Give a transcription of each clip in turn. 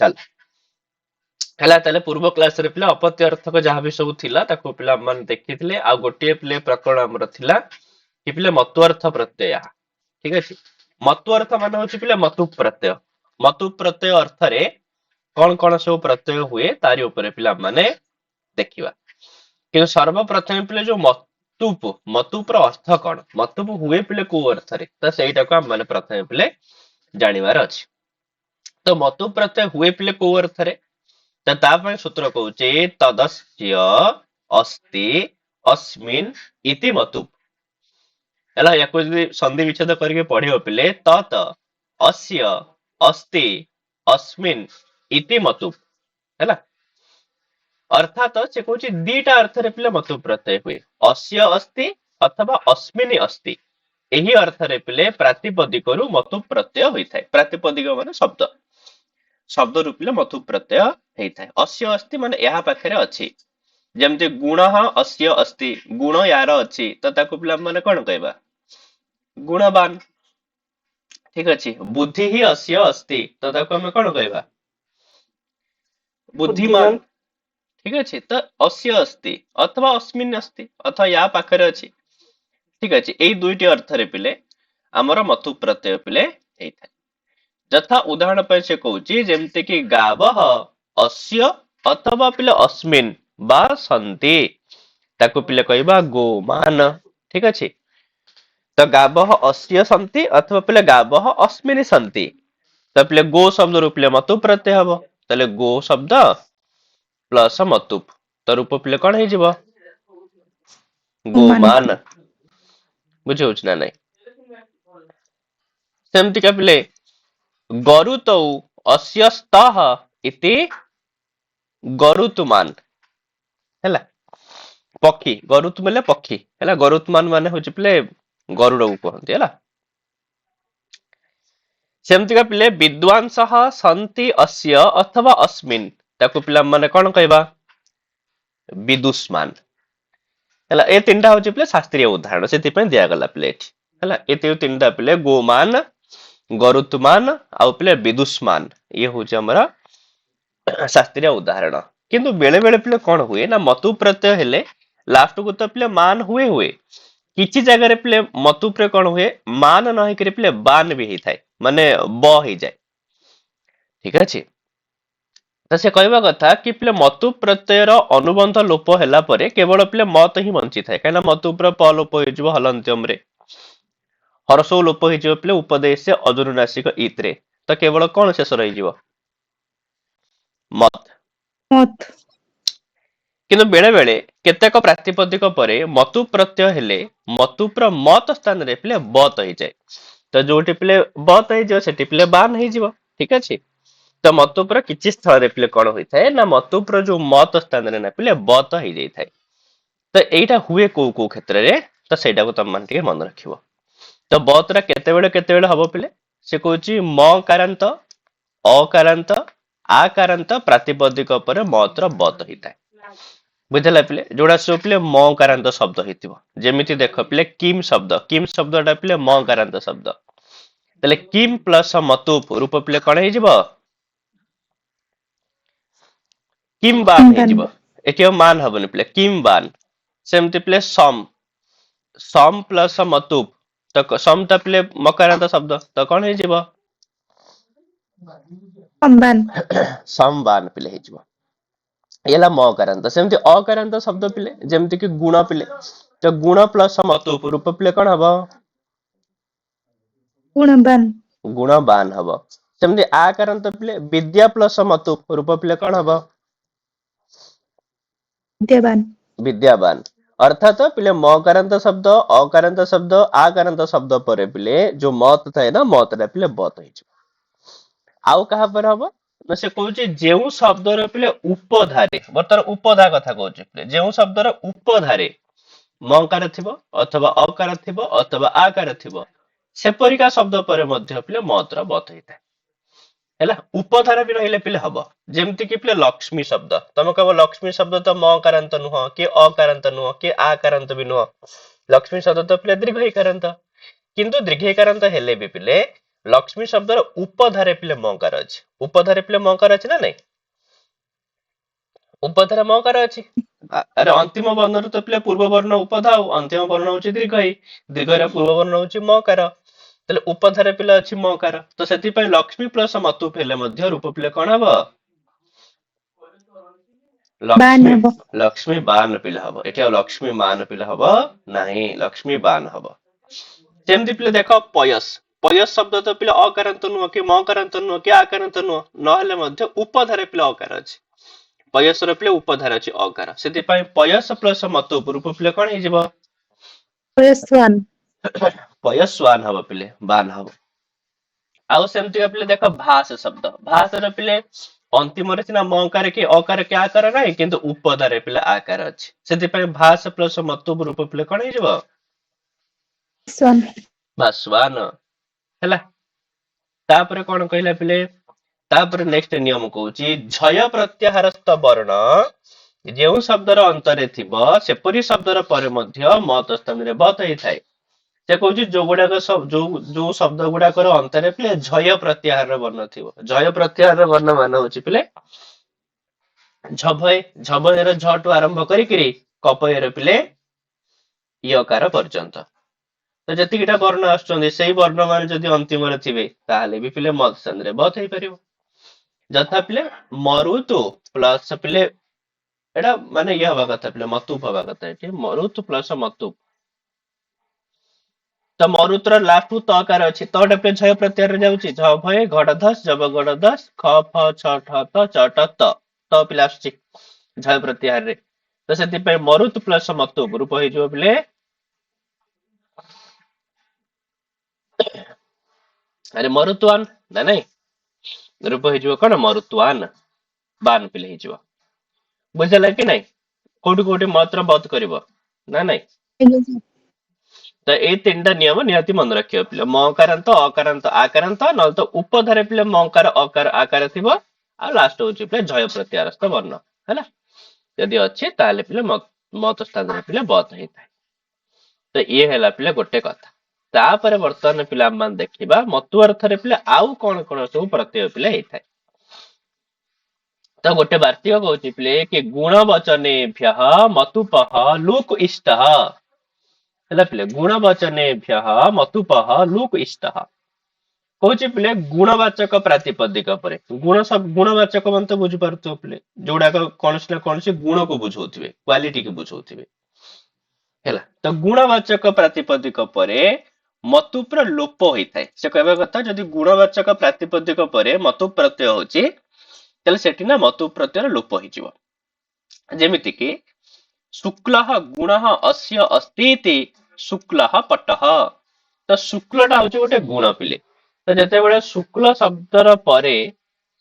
चल ହେଲା ତାହେଲେ ପୂର୍ବ କ୍ଲାସରେ ପିଲା ଅପତ୍ୟ ଅର୍ଥକ ଯାହା ବି ସବୁ ଥିଲା ତାକୁ ପିଲା ମାନେ ଦେଖିଥିଲେ ଆଉ ଗୋଟିଏ ପିଲେ ପ୍ରକରଣ ଆମର ଥିଲା କି ପିଲେ ମତ୍ୱର୍ଥ ପ୍ରତ୍ୟୟ ଠିକ ଅଛି ମତ୍ୱର୍ଥ ମାନେ ହଉଛି ପିଲା ମତୁ ପ୍ରତ୍ୟୟ ମତୁ ପ୍ରତ୍ୟୟ ଅର୍ଥରେ କଣ ସବୁ ପ୍ରତ୍ୟୟ ହୁଏ ତାରି ଉପରେ ପିଲା ମାନେ ଦେଖିବା କିନ୍ତୁ ସର୍ବପ୍ରଥମେ ପିଲେ ଯୋଉ ମତୁପର ଅର୍ଥ କଣ ମତୁପ ହୁଏ ପିଲେ କୋଉ ଅର୍ଥରେ ତ ସେଇଟାକୁ ଆମେ ମାନେ ପ୍ରଥମେ ପିଲେ ଜାଣିବାର ଅଛି ତ ମତୁ ପ୍ରତ୍ୟୟ ହୁଏ ପିଲେ କୋଉ ଅର୍ଥରେ ତ ତା ପାଇଁ ସୂତ୍ର କହୁଛି ତଦସ୍ୟ ଅସ୍ତି ଅସ୍ମିନ୍ ଇତି ମତୁ ହେଲା ୟାକୁ ଯଦି ସନ୍ଧି ବିଚ୍ଛେଦ କରିକି ପଢିବ ପିଲେ ତତ ଅସ୍ୟ ଅସ୍ତି ଅସ୍ମିନ୍ ଇତି ମତୁ ହେଲା ଅର୍ଥାତ ସେ କହୁଛି ଦିଟା ଅର୍ଥରେ ପିଲେ ମତୁ ପ୍ରତ୍ୟୟ ହୁଏ ଅସ୍ୟ ଅସ୍ତି ଅଥବା ଅସ୍ମିନ୍ ଅସ୍ତି ଏହି ଅର୍ଥରେ ପିଲେ ପ୍ରାତିପଦିକରୁ ମତୁ ପ୍ରତ୍ୟୟ ହୋଇଥାଏ ପ୍ରାତିପଦିକ ମାନେ ଶବ୍ଦ ରୂପିଲେ ମତୁ ପ୍ରତ୍ୟୟ ହେଇଥାଏ ଅସ୍ୟ ଅସ୍ତି ମାନେ ଏହା ପାଖରେ ଅଛି ଯେମିତି ଗୁଣ ଅସ୍ୟ ଅସ୍ତି ଗୁଣ ୟାର ଅଛି ତ ତାକୁ ପିଲା ମାନେ କଣ କହିବା ଗୁଣବାନ ଠିକ ଅଛି ବୁଦ୍ଧି ହିଁ ଅସ୍ୟ ଅସ୍ତି ତ ତାକୁ ଆମେ କଣ କହିବା ବୁଦ୍ଧିମାନ ଠିକ ଅଛି ତ ଅସ୍ୟ ଅସ୍ତି ଅଥବା ଅସ୍ମିନ୍ ଅସ୍ତି ଅଥବା ୟା ପାଖରେ ଅଛି ଠିକ ଅଛି ଏଇ ଦୁଇଟି ଅର୍ଥରେ ପିଲେ ଆମର ମତୁ ପ୍ରତ୍ୟୟ ପିଲେ ହେଇଥାଏ ଯଥା ଉଦାହରଣ ପାଇଁ ସେ କହୁଛି ଯେମିତି କି ଗାବଃ ଅସ୍ୟ ଅଥବା ପିଲେ ଅସ୍ମିନ୍ ବା ସନ୍ତି ତାକୁ ପିଲେ କହିବା ଗୋମାନ ଠିକ ଅଛି ତ ଗାବଃ ଅସ୍ୟ ସନ୍ତି ଅଥବା ପିଲେ ଗାବଃ ଅସ୍ମିନ୍ ସନ୍ତି ତ ପିଲେ ଗୋ ଶବ୍ଦରୁ ପିଲେ ମତୁ ପ୍ରତ୍ୟୟ ହବ ତାହେଲେ ଗୋ ଶବ୍ଦ ପ୍ଲସ ମତୁପ ତ ରୂପ ପିଲେ କଣ ହେଇଯିବ ଗୋମାନ ବୁଝିହଉଛି ନା ନାଇଁ ସେମିତିକା ପିଲେ ଗରୁତୌ ଅସ୍ୟ ସ୍ତଃ ଇତି ଗରୁତୁମାନ ହେଲା ପକ୍ଷୀ ଗରୁତ ମାନେ ପକ୍ଷୀ ହେଲା ଗରୁତମାନ ମାନେ ହଉଛି ପିଲେ ଗରୁଡକୁ କୁହନ୍ତି ହେଲା ସେମିତିକା ପିଲେ ବିଦ୍ୱାଂସଃ ସନ୍ତି ଅସ୍ୟ ଅଥବା ଅସ୍ମିନ୍ ତାକୁ ପିଲା ମାନେ କଣ କହିବା ବିଦୁଷ୍ମାନ ହେଲା ଏ ତିନିଟା ହଉଛି ପିଲେ ଶାସ୍ତ୍ରୀୟ ଉଦାହରଣ ସେଥିପାଇଁ ଦିଆଗଲା ପିଲେ ଏଠି ହେଲା ଏ ତିନିଟା ପିଲେ ଗୋମାନ ଗରୁତମାନ ଆଉ ପିଲେ ବିଦୁଷ୍ମାନ ଇଏ ହଉଛି ଆମର ଶାସ୍ତ୍ରୀୟ ଉଦାହରଣ କିନ୍ତୁ ବେଳେ ବେଳେ ପିଲେ କଣ ହୁଏ ନା ମତୁ ପ୍ରତ୍ୟୟ ହେଲେ ଲାଷ୍ଟକୁ ତ ପିଲେ ମାନ ହୁଏ କିଛି ଜାଗାରେ ପିଲେ ମତୁ ଉପରେ କଣ ହୁଏ ମାନ ନ ହେଇକରି ପିଲେ ବାନ ବି ହେଇଥାଏ ମାନେ ବ ହେଇଯାଏ ଠିକ ଅଛି ତ ସେ କହିବା କଥା କି ପିଲେ ମତୁ ପ୍ରତ୍ୟୟର ଅନୁବନ୍ଧ ଲୋପ ହେଲା ପରେ କେବଳ ପିଲେ ମତ ହିଁ ବଞ୍ଚିଥାଏ କାହିଁକିନା ମତୁ ଉପରେ ପ ଲୋପ ହେଇଯିବ ହଲନ୍ତ୍ୟମରେ ହରସଉ ଲୋପ ହେଇଯିବ ପିଲେ ଉପଦେଶ ଅଜୁନାସିକ ଇତରେ ତ କେବଳ କଣ ଶେଷ ରହିଯିବ ମତ କିନ୍ତୁ ବେଳେ ବେଳେ କେତେକ ପ୍ରାତିପଦିକ ପରେ ମତୁ ପ୍ରତ୍ୟୟ ହେଲେ ମତୁପ୍ର ମତ ସ୍ଥାନରେ ପିଲେ ବତ ହେଇଯାଏ ତ ଯୋଉଠି ପିଲେ ବତ ହେଇଯିବ ସେଠି ପିଲେ ବାନ ହେଇଯିବ ଠିକ ଅଛି ତ ମତୁପ୍ର କିଛି ସ୍ଥଳରେ ପିଲେ କଣ ହୋଇଥାଏ ନା ମତୁପ୍ର ଯୋଉ ମତ ସ୍ଥାନରେ ନା ପିଲେ ବତ ହେଇଯାଇଥାଏ ତ ଏଇଟା ହୁଏ କୋଉ କ୍ଷେତ୍ରରେ ତ ସେଇଟାକୁ ତମ ମାନେ ଟିକେ ମନେ ରଖିବ ତ ବତଟା କେତେବେଳେ ହବ ପିଲେ ସେ କହୁଛି ମ କାରାନ୍ତ ଅକାରାନ୍ତ ଆକାରାନ୍ତ ପ୍ରାତିପଦିକ ପରେ ମତର ବତ ହେଇଥାଏ ବୁଝିଲା ପିଲେ ଯୋଉଟା ସବୁ ପିଲେ ମ କାରାନ୍ତ ଶବ୍ଦ ହେଇଥିବ ଯେମିତି ଦେଖ ପିଲେ କିମ୍ ଶବ୍ଦଟା ପିଲେ ମ କାରାନ୍ତ ଶବ୍ଦ ତାହେଲେ କିମ୍ ପ୍ଲସ ମତୁପ ରୂପ ପିଲେ କଣ ହେଇଯିବ କିମ୍ ବାନ ହେଇଯିବ ଏଠି ଆଉ ମାନ ହବନି ପିଲେ କିମ୍ ବାନ ସେମିତି ପିଲେ ସମ ପ୍ଲସ ମତୁପ ତ ସମ ଟା ପିଲେ ମକାରାନ୍ତ ଶବ୍ଦ ତ କଣ ହେଇଯିବ ସମ୍ବାନ ପିଲେ ହେଇଯିବ ହେଲା ମ କାରାନ୍ତ ସେମିତି ଅକାରାନ୍ତ ଶବ୍ଦ ପିଲେ ଯେମିତି କି ଗୁଣ ପିଲେ ତ ଗୁଣ ପ୍ଲସ ମତୁପ ରୂପ ପିଲେ କଣ ହବ ଗୁଣବାନ ହବ ସେମିତି ଆକାରାନ୍ତ ପିଲେ ବିଦ୍ୟା ପ୍ଲସ ମତୁପ ରୂପ ପିଲେ କଣ ହବ ବିଦ୍ୟାବାନ ଅର୍ଥାତ ପିଲେ ମକାରାନ୍ତ ଶବ୍ଦ ଅକାରାନ୍ତ ଶବ୍ଦ ଆକାରାନ୍ତ ଶବ୍ଦ ପରେ ପିଲେ ଯୋଉ ମତ ଥାଏ ନା ମତଟା ପିଲେ ବତ ହେଇଯିବ ଆଉ କାହା ପରେ ହବ ନା ସେ କହୁଛି ଯେଉଁ ଶବ୍ଦର ପିଲେ ଉପଧାରେ ବର୍ତ୍ତମାନ ଉପଧା କଥା କହୁଛି ପିଲେ ଯେଉଁ ଶବ୍ଦର ଉପଧାରେ ମକାର ଥିବ ଅଥବା ଅକାର ଥିବ ଅଥବା ଆକାର ଥିବ ସେପରିକା ଶବ୍ଦ ପରେ ମଧ୍ୟ ପିଲେ ମତର ବତ ହେଇଥାଏ ହେଲା ଉପଧାରା ବି ରହିଲେ ପିଲେ ହବ ଯେମିତି କି ପିଲେ ଲକ୍ଷ୍ମୀ ଶବ୍ଦ ତମେ କହିବ ଲକ୍ଷ୍ମୀ ଶବ୍ଦ ତ ମକାରାନ୍ତ ନୁହଁ କି ଅକାରାନ୍ତ ନୁହଁ କି ଆକାରାନ୍ତ ବି ନୁହଁ ଲକ୍ଷ୍ମୀ ଶବ୍ଦ ତ ପିଲେ ଦୀର୍ଘ ଇକାରାନ୍ତ କିନ୍ତୁ ଦୀର୍ଘ ଇକାରାନ୍ତ ହେଲେ ବି ପିଲେ ଲକ୍ଷ୍ମୀ ଶବ୍ଦର ଉପଧାରେ ପିଲେ ମକାର ଅଛି। ଉପଧାରେ ପିଲେ ମକାର ଅଛି ନା ନାଇଁ? ଉପଧାରେ ମକାର ଅଛି। ଆରେ ଅନ୍ତିମ ବର୍ଣ୍ଣରୁ ତ ପିଲେ ପୂର୍ବ ବର୍ଣ୍ଣ ଉପଧା ଆଉ ଅନ୍ତିମ ବର୍ଣ୍ଣ ହଉଛି ଦୀର୍ଘ। ଦୀର୍ଘର ପୂର୍ବ ବର୍ଣ୍ଣ ହଉଛି ମକାର। ତାହେଲେ ଉପଧାରେ ପିଲେ ଅଛି ମକାର। ତ ସେଥିପାଇଁ ଲକ୍ଷ୍ମୀ ପ୍ଲସ ମତୁପ ହେଲେ ମଧ୍ୟ ରୂପ ପିଲେ କଣ ହବ? ବାନ୍ ଲକ୍ଷ୍ମୀ ହବ। ଲକ୍ଷ୍ମୀ ବାନ ପିଲା ହବ। ଏଠି ଆଉ ଲକ୍ଷ୍ମୀ ମାନ ପିଲା ହବ ନାହିଁ, ଲକ୍ଷ୍ମୀ ବାନ ହବ। ଯେମିତି ପିଲେ ଦେଖ ପୟସ, ପୟସ ଶବ୍ଦ ତ ପିଲା ଅକାରାନ୍ତ ନୁହଁ କି ମକାରାନ୍ତ ନୁହଁ କି ଆକାରାନ୍ତ ନୁହଁ, ନହେଲେ ମଧ୍ୟ ଉପଧାରେ ପିଲା ଅକାର ଅଛି। ପୟସର ପିଲେ ଉପଧାର ଅଛି ଅକାର, ସେଥିପାଇଁ ପୟସ ପ୍ଲସ ମତ ରୂପ ପିଲେ କଣ ହେଇଯିବ? ପୟସ୍ୱାନ। ପୟସ୍ୱାନ ହବ ପିଲେ, ବାନ ହବ। ଆଉ ସେମିତିକା ପିଲେ ଦେଖ ଭାସ ଶବ୍ଦ, ଭାସର ପିଲେ ଅନ୍ତିମରେ ସିନା ମକାର କି ଅକାର କି ଆକାର ନାହିଁ, କିନ୍ତୁ ଉପଧାରେ ପିଲେ ଆକାର ଅଛି। ସେଥିପାଇଁ ଭାସ ପ୍ଲସ ମତ ରୂପ ପିଲେ କଣ ହେଇଯିବ? ଭାସ୍ୱାନ ହେଲା। ତାପରେ କଣ କହିଲା ପିଲେ? ତାପରେ ନେକ୍ସଟ ନିୟମ କହୁଛି ଝୟ ପ୍ରତ୍ୟାହାରସ୍ଥ ବର୍ଣ୍ଣ ଯେଉଁ ଶବ୍ଦର ଅନ୍ତରେ ଥିବ ସେପରି ଶବ୍ଦର ପରେ ମଧ୍ୟ ମତ ସ୍ଥାନରେ ବତ ହେଇଥାଏ। ସେ କହୁଛି ଯୋଉଗୁଡାକ ଯୋଉ ଶବ୍ଦ ଗୁଡାକର ଅନ୍ତରେ ପିଲେ ଝୟ ପ୍ରତ୍ୟାହାର ବର୍ଣ୍ଣ ଥିବ। ଝୟ ପ୍ରତ୍ୟାହାର ବର୍ଣ୍ଣ ମାନେ ହଉଛି ପିଲେ ଝଭୟ, ଝଭୟର ଝଠୁ ଆରମ୍ଭ କରିକିରି କପୟର ପିଲେ ଇୟକାର ପର୍ଯ୍ୟନ୍ତ। ତ ଯେତିକିଟା ବର୍ଣ୍ଣ ଆସୁଛନ୍ତି ସେଇ ବର୍ଣ୍ଣ ମାନେ ଯଦି ଅନ୍ତିମରେ ଥିବେ ତାହେଲେ ବି ପିଲେ ମତ ସ୍ଥାନରେ ବତ ହେଇପାରିବ। ଯଥା ପିଲେ ମରୁତୁ ପ୍ଲସ ପିଲେ ଏଟା ମାନେ ଇଏ ହବା କଥା ପିଲେ ମତୁପ ହବା କଥା। ଏଠି ମରୁତୁ ପ୍ଲସ ମତୁପ। ତ ମରୁତର ଲାଷ୍ଟ ତକାର ଅଛି, ତଟା ପିଲେ ଝୟ ପ୍ରତ୍ୟାହାରରେ ଯାଉଛି। ଝଭୟ ଘଟ ଧସ ଜବ ଗଡ ଦସ ଖ ଫ ଛ ଠ ତ ଚଟ ତ ପିଲା ଆସୁଛି ଝୟ ପ୍ରତ୍ୟାହାରରେ। ତ ସେଥିପାଇଁ ମରୁତ ପ୍ଲସ ମତୁପ ରୂପ ହେଇଯିବ ପିଲେ ଆରେ ମରୁତ୍ୱାନ ନା ନାଇଁ? ରୂପ ହେଇଯିବ କଣ? ମରୁତ୍ୱାନ, ବାନ ପିଲେ ହେଇଯିବ। ବୁଝିଲା କି ନାଇଁ? କୋଉଠି କୋଉଠି ମତ୍ର ବଧ କରିବ ନା ନାଇଁ? ତ ଏଇ ତିନିଟା ନିୟମ ନିହାତି ମନେ ରଖିବ ପିଲେ। ମକାରାନ୍ତ ଅକାରାନ୍ତ ଆକାରାନ୍ତ, ନହେଲେ ତ ଉପଧାରେ ପିଲେ ମକାର ଅକାର ଆକାର ଥିବ, ଆଉ ଲାଷ୍ଟ ହଉଛି ପିଲେ ଝୟ ପ୍ରତ୍ୟାହାରସ୍ଥ ବର୍ଣ୍ଣ ହେଲା। ଯଦି ଅଛି ତାହେଲେ ପିଲେ ମତ ସ୍ଥାନରେ ପିଲେ ବତ ହେଇଥାଏ। ତ ଇଏ ହେଲା ପିଲେ ଗୋଟେ କଥା। ତାପରେ ବର୍ତ୍ତମାନ ପିଲା ଆମେ ଦେଖିବା ମତୁ ଅର୍ଥରେ ପିଲେ ଆଉ କଣ କଣ ସବୁ ପ୍ରତ୍ୟୟ ପିଲେ ହେଇଥାଏ। ତ ଗୋଟେ ବାର୍ତ୍ତିକ କହୁଛି ପିଲେ କି ଗୁଣ ବଚନେଭ୍ୟ ମତୁପହ ଲୁକ ଇଷ୍ଟ ହେଲା ପିଲେ। ଗୁଣ ବଚନେଭ୍ୟ ମତୁପହ ଲୁକ ଇଷ୍ଟ କହୁଛି ପିଲେ ଗୁଣବାଚକ ପ୍ରାତିପଦିକ ପରେ। ଗୁଣବାଚକ ମାନେ ତ ବୁଝିପାରୁଥିବ ପିଲେ, ଯୋଉଗୁଡାକ କୌଣସି ନା କୌଣସି ଗୁଣକୁ ବୁଝଉଥିବେ, କ୍ୱାଲିଟିକୁ ବୁଝଉଥିବେ ହେଲା। ତ ଗୁଣବାଚକ ପ୍ରାତିପଦିକ ପରେ ମତୁପ୍ର ଲୋପ ହେଇଥାଏ। ସେ କହିବା କଥା ଯଦି ଗୁଣବାଚକ ପ୍ରାତିପଦିକ ପରେ ମତୁ ପ୍ରତ୍ୟୟ ହଉଛି ତାହେଲେ ସେଠି ନା ମତୁ ପ୍ରତ୍ୟୟର ଲୋପ ହେଇଯିବ। ଯେମିତିକି ଶୁକ୍ଲ ଗୁଣ ଅସ୍ୟ ଅସ୍ତି ଶୁକ୍ଲ ପଟଃ। ତ ଶୁକ୍ଲଟା ହଉଛି ଗୋଟେ ଗୁଣ ପିଲେ। ତ ଯେତେବେଳେ ଶୁକ୍ଲ ଶବ୍ଦର ପରେ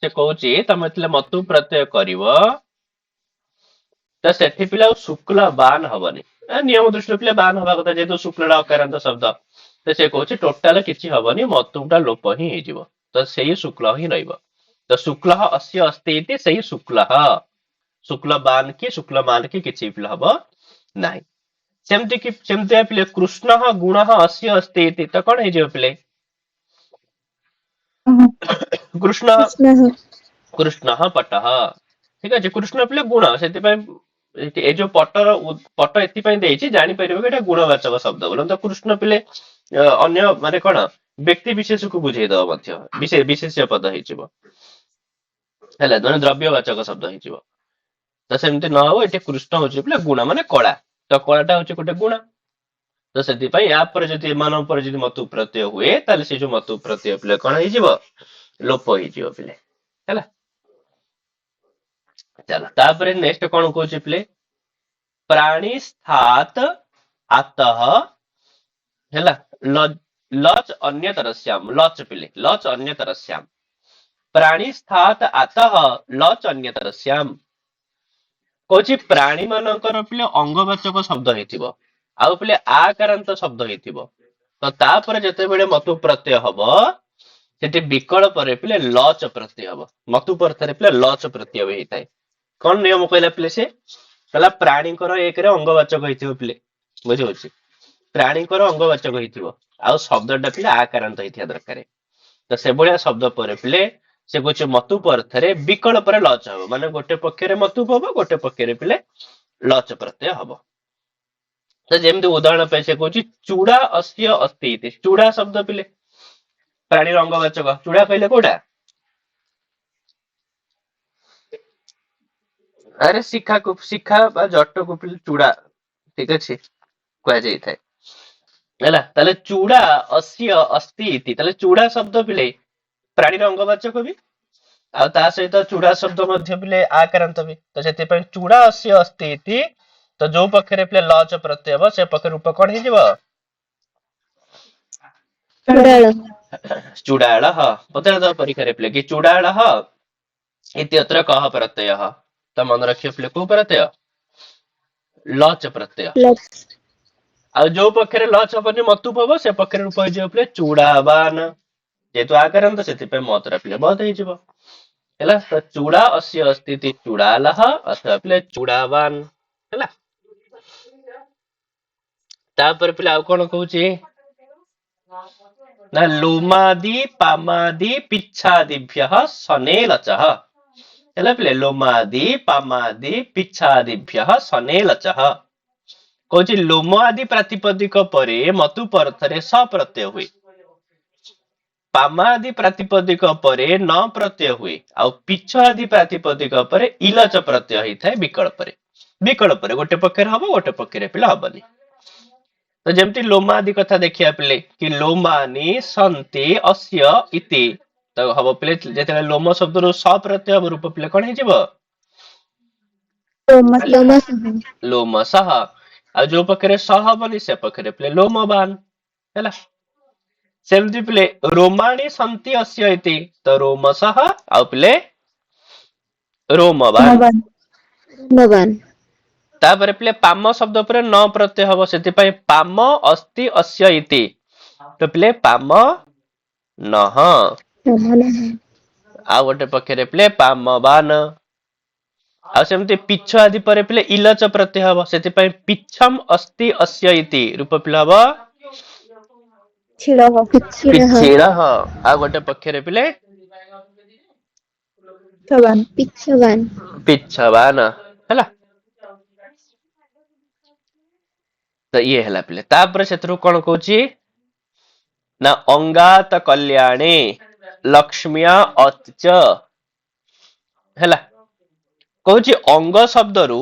ସେ କହୁଛି ତମେ ଯେତେବେଳେ ମତୁ ପ୍ରତ୍ୟୟ କରିବ ତ ସେଠି ପିଲା ଆଉ ଶୁକ୍ଲ ବାନ ହବନି। ନିୟମ ଦୃଷ୍ଟିରୁ ପିଲା ବାନ ହବା କଥା, ଯେହେତୁ ଶୁକ୍ଲଟା ଅକାରାନ୍ତ ଶବ୍ଦ। ତ ସେ କହୁଛି ଟୋଟାଲ କିଛି ହବନି, ମତୁଟା ଲୋପ ହିଁ ହେଇଯିବ। ତ ସେଇ ଶୁକ୍ଲ ହିଁ ରହିବ। ତ ଶୁକ୍ଲ ଅସ୍ୟ ଅସ୍ତି ସେଇ ଶୁକ୍ଲ, ଶୁକ୍ଲ ବାନ କି ଶୁକ୍ଲ ମାନ କି କିଛି ପିଲା ହବ ନାହିଁ। ସେମିତି ପିଲେ କୃଷ୍ଣ ଗୁଣ ଅସ୍ୟ ଅସ୍ତି ତ କଣ ହେଇଯିବ ପିଲେ? କୃଷ୍ଣ କୃଷ୍ଣ ପଟଃ। ଠିକ ଅଛି, କୃଷ୍ଣ ପିଲେ ଗୁଣ, ସେଥିପାଇଁ ଏଇ ଯୋଉ ପଟ ଏଥିପାଇଁ ଦେଇଛି ଜାଣିପାରିବ କି ଏଇଟା ଗୁଣବାଚକ ଶବ୍ଦ ବୋଲି। ତ କୃଷ୍ଣ ପିଲେ ଅନ୍ୟ ମାନେ କଣ ବ୍ୟକ୍ତି ବିଶେଷକୁ ବୁଝେଇଦବ ମଧ୍ୟ, ବିଶେଷ୍ୟ ପଦ ହେଇଯିବ ହେଲା, ମାନେ ଦ୍ରବ୍ୟବାଚକ ଶବ୍ଦ ହେଇଯିବ। ତ ସେମିତି ନ ହବ, ଏଠି କୃଷ୍ଣ ହଉଛି ପିଲା ଗୁଣ ମାନେ କଳା। ତ କଳାଟା ହଉଛି ଗୋଟେ ଗୁଣ। ତ ସେଥିପାଇଁ ୟା ପରେ ଯଦି ଏମାନଙ୍କ ପରେ ଯଦି ମତୁ ପ୍ରତ୍ୟୟ ହୁଏ ତାହେଲେ ସେ ଯୋଉ ମତୁ ପ୍ରତ୍ୟୟ ପିଲେ କଣ ହେଇଯିବ? ଲୋପ ହେଇଯିବ ପିଲେ ହେଲା। ଚାଲ ତାପରେ ନେକ୍ସଟ କଣ କହୁଛି ପିଲେ? ପ୍ରାଣୀ ସ୍ଥାତ ଆତଃ ହେଲା ଲଚ ଅନ୍ୟତରସ୍ୟାମ, ଲଚ ପିଲେ ଲଚ ଅନ୍ୟତରସ୍ୟାମ। ପ୍ରାଣୀ ସ୍ଥାତ ଆତଃ ଲଚ ଅନ୍ୟତରସ୍ୟାମ କହୁଛି ପ୍ରାଣୀ ମାନଙ୍କର ପିଲେ ଅଙ୍ଗବାଚକ ଶବ୍ଦ ହେଇଥିବ, ଆଉ ପିଲେ ଆକାରାନ୍ତ ଶବ୍ଦ ହେଇଥିବ। ତ ତାପରେ ଯେତେବେଳେ ମତୁ ପ୍ରତ୍ୟୟ ହବ ସେଠି ବିକଳ୍ପରେ ପିଲେ ଲଚ ପ୍ରତ୍ୟୟ ହବ। ମତୁ ଅର୍ଥରେ ପିଲେ ଲଚ ପ୍ରତ୍ୟୟ ହେଇଥାଏ। କଣ ନିୟମ କହିଲା ପିଲେ? ସେ କହିଲା ପ୍ରାଣୀଙ୍କର ଏକରେ ଅଙ୍ଗବାଚକ ହେଇଥିବ ପିଲେ, ବୁଝିହଉଛି? ପ୍ରାଣୀଙ୍କର ଅଙ୍ଗବାଚକ ହେଇଥିବ, ଆଉ ଶବ୍ଦଟା ପିଲେ ଆକାରାନ୍ତ ହେଇଥିବା ଦରକାର। ତ ସେଭଳିଆ ଶବ୍ଦ ପରେ ପିଲେ ସେ କହୁଛି ମତୁପ ଅର୍ଥରେ ବିକଳ୍ପରେ ଲଚ ହବ, ମାନେ ଗୋଟେ ପକ୍ଷରେ ମତୁପ ହବ, ଗୋଟେ ପକ୍ଷରେ ପିଲେ ଲଚ ପ୍ରତ୍ୟୟ ହବ। ତ ଯେମିତି ଉଦାହରଣ ପାଇଁ ସେ କହୁଛି ଚୁଡା ଅସ୍ୟ ଅସ୍ତି ଇତି। ଚୁଡା ଶବ୍ଦ ପିଲେ ପ୍ରାଣୀର ଅଙ୍ଗବାଚକ। ଚୁଡା କହିଲେ କୋଉଟା? ଆରେ ଶିଖା ବା ଜଟକୁ ପିଲେ ଚୁଡା, ଠିକ ଅଛି, କୁହାଯାଇଥାଏ ହେଲା। ତାହେଲେ ଚୁଡା ଅସ୍ୟ ଅସ୍ତି ଇତି, ତାହେଲେ ଚୁଡା ଶବ୍ଦ ପିଲେ ପ୍ରାଣୀର ଅଙ୍ଗବାଚକ ବି, ଆଉ ତା ସହିତ ଚୁଡା ଶବ୍ଦ ମଧ୍ୟ ପିଲେ ଆକାରାନ୍ତ ବି। ତ ସେଥିପାଇଁ ଚୁଡା ଅସ୍ୟ ଅସ୍ତି ଇତି, ତ ଯୋଉ ପକ୍ଷରେ ପିଲେ ଲଚ ପ୍ରତ୍ୟୟ ହବ ସେ ପକ୍ଷରେ ରୂପ କଣ ହେଇଯିବ? ଚୁଡାଳ। ଚୁଡାଳ। ପଚାରିଦବ ପରୀକ୍ଷାରେ ପିଲେ କି ଚୁଡାଳ ଇତ୍ୟତ୍ର କହ ପ୍ରତ୍ୟୟ। ତ ମନେ ରଖିବ ପିଲେ କୋଉ ପ୍ରତ୍ୟୟ? ଲଚ ପ୍ରତ୍ୟୟ। ଲଚ। ଆଉ ଯୋଉ ପକ୍ଷରେ ଲଚ ହବନି ମତୁପ ହବ ସେ ପକ୍ଷରେ ରୂପ ହେଇଯିବ ପିଲେ ଚୁଡାବାନ। ଯେହେତୁ ଆକାରାନ୍ତ ସେଥିପାଇଁ ମତରା ପିଲେ ମତ ହେଇଯିବ ହେଲା। ତ ଚୁଡା ଅସ୍ୟ ଅସ୍ତି ଚୁଡାଲହ ଅଥବା ପିଲେ ଚୁଡାବାନ ହେଲା। ତାପରେ ପିଲେ ଆଉ କଣ କହୁଛି ନା ଲୋମାଦି ପାମାଦି ପିଚ୍ଛାଦିଭ୍ୟ ଶନେ ଲଚ ହେଲା ପିଲେ। ଲୋମାଦି ପାମାଦି ପିଚ୍ଛାଦିଭ୍ୟ ଶନେ ଲଚ କହୁଛି ଲୋମ ଆଦି ପ୍ରାତିପଦିକ ପରେ ମତୁପ ଅର୍ଥରେ ସ ପ୍ରତ୍ୟୟ ହୁଏ, ପାମା ଆଦି ପ୍ରାତିପଦିକ ପରେ ନ ପ୍ରତ୍ୟୟ ହୁଏ, ଆଉ ପିଛ ଆଦି ପ୍ରାତିପଦିକ ପରେ ଇଲଚ ପ୍ରତ୍ୟୟ ହେଇଥାଏ ବିକଳ୍ପରେ। ବିକଳ୍ପରେ ଗୋଟେ ପକ୍ଷରେ ହବ, ଗୋଟେ ପକ୍ଷରେ ପିଲା ହବନି। ତ ଯେମିତି ଲୋମା ଆଦି କଥା ଦେଖିବା ପିଲେ କି ଲୋମାନି ସନ୍ତି ଅସ୍ୟ ଇତି, ତ ହବ ପିଲେ ଯେତେବେଳେ ଲୋମ ଶବ୍ଦରୁ ସ ପ୍ରତ୍ୟୟ ହବ ରୂପ ପିଲେ କଣ ହେଇଯିବ? ଲୋମସଃ। ଲୋମସଃ। ଆଉ ଯୋଉ ପକ୍ଷରେ ସ ହବନି ସେ ପକ୍ଷରେ ପିଲେ ଲୋମବାନ ହେଲା। ସେମିତି ପିଲେ ରୋମାଣୀ ସନ୍ତି ଅସ୍ୟ ଇତି, ତ ରୋମସଃ ଆଉ ପିଲେ ରୋମବାନ। ରୋମବାନ। ତାପରେ ପିଲେ ପାମ ଶବ୍ଦ ଉପରେ ନ ପ୍ରତ୍ୟୟ ହବ, ସେଥିପାଇଁ ପାମ ଅସ୍ତି ଅସ୍ୟ ଇତି, ତ ପିଲେ ପାମ ନହ। ଆଉ ଗୋଟେ ପକ୍ଷରେ ପିଲେ ପାମବାନ। ଆଉ ସେମିତି ପିଛ ଆଦି ପରେ ପିଲେ ଇଲଚ ପ୍ରତ୍ୟୟ ହବ, ସେଥିପାଇଁ ପିଚ୍ଛମ ଅସ୍ତି ଅସ୍ୟ ଇତି ରୂପ ପିଲେ ହବ ପିଚ୍ଛିଳଃ। ଆଉ ଗୋଟେ ପକ୍ଷରେ ପିଲେ ପିଚ୍ଛବାନ ହେଲା। ତ ଇଏ ହେଲା ପିଲେ। ତାପରେ ସେଥିରୁ କଣ କହୁଛି ନା ଅଙ୍ଗାତ କଲ୍ୟାଣୀ ଲକ୍ଷ୍ମ୍ୟା ଅଚ ହେଲା। କହୁଛି ଅଙ୍ଗ ଶବ୍ଦରୁ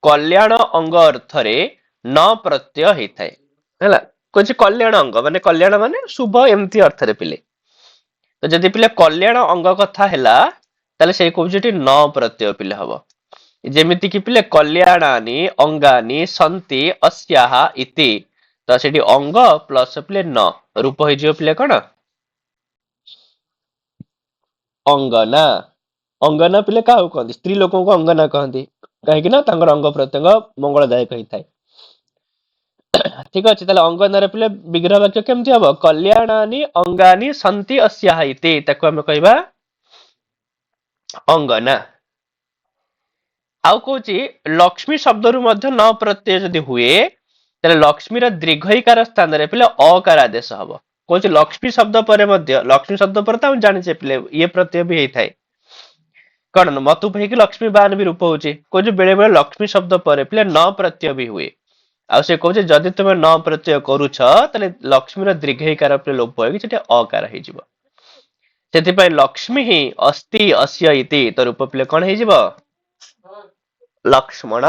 କଲ୍ୟାଣ ଅଙ୍ଗ ଅର୍ଥରେ ନ ପ୍ରତ୍ୟୟ ହେଇଥାଏ ହେଲା। କହୁଛି କଲ୍ୟାଣ ଅଙ୍ଗ ମାନେ କଲ୍ୟାଣ ମାନେ ଶୁଭ ଏମିତି ଅର୍ଥରେ ପିଲେ। ତ ଯଦି ପିଲେ କଲ୍ୟାଣ ଅଙ୍ଗ କଥା ହେଲା ତାହେଲେ ସେ କହୁଛି ଏଠି ନ ପ୍ରତ୍ୟୟ ପିଲେ ହବ। ଯେମିତି କି ପିଲେ କଲ୍ୟାଣାନି ଅଙ୍ଗାନି ସନ୍ତି ଅସ୍ୟାହ ଇତି, ତ ସେଠି ଅଙ୍ଗ ପ୍ଲସ ପିଲେ ନ ରୂପ ହେଇଯିବ ପିଲେ କଣ? ଅଙ୍ଗନା। ଅଙ୍ଗନା ପିଲେ କାହାକୁ କହନ୍ତି? ସ୍ତ୍ରୀ ଲୋକଙ୍କୁ ଅଙ୍ଗନା କହନ୍ତି, କାହିଁକି ନା ତାଙ୍କର ଅଙ୍ଗ ପ୍ରତ୍ୟଙ୍ଗ ମଙ୍ଗଳଦାୟକ ହେଇଥାଏ। ଠିକ ଅଛି, ତାହେଲେ ଅଙ୍ଗନାରେ ପିଲେ ବିଗ୍ରହ ବାକ୍ୟ କେମିତି ହବ? କଲ୍ୟାଣାନି ଅଙ୍ଗାନି ସନ୍ତି ଅସ୍ୟାହ ଇତି, ତାକୁ ଆମେ କହିବା ଅଙ୍ଗନା। ଆଉ କହୁଛି ଲକ୍ଷ୍ମୀ ଶବ୍ଦରୁ ମଧ୍ୟ ନ ପ୍ରତ୍ୟୟ ଯଦି ହୁଏ ତାହେଲେ ଲକ୍ଷ୍ମୀର ଦୀର୍ଘଇକାର ସ୍ଥାନରେ ପିଲେ ଅକାର ଆଦେଶ ହବ। କହୁଛି ଲକ୍ଷ୍ମୀ ଶବ୍ଦ ପରେ ମଧ୍ୟ, ଲକ୍ଷ୍ମୀ ଶବ୍ଦ ପରେ ତ ଆମେ ଜାଣିଛେ ପିଲେ ଇଏ ପ୍ରତ୍ୟୟ ବି ହେଇଥାଏ କଣ ମତୁପ ହେଇକି ଲକ୍ଷ୍ମୀ ବାନ ବି ରୂପ ହଉଛି। କହୁଛି ବେଳେ ବେଳେ ଲକ୍ଷ୍ମୀ ଶବ୍ଦ ପରେ ପିଲେ ନ ପ୍ରତ୍ୟୟ ବି ହୁଏ। ଆଉ ସେ କହୁଛି ଯଦି ତୁମେ ନ ପ୍ରତ୍ୟୟ କରୁଛ ତାହେଲେ ଲକ୍ଷ୍ମୀର ଦୀର୍ଘଇକାର ଲୋପ ହେଇକି ସେଠି ଅକାର ହେଇଯିବ। ସେଥିପାଇଁ ଲକ୍ଷ୍ମୀ ହିଁ ଅସ୍ତି ଅସ୍ୟ ଇତି, ତ ରୂପ ପିଲେ କଣ ହେଇଯିବ? ଲକ୍ଷ୍ମଣ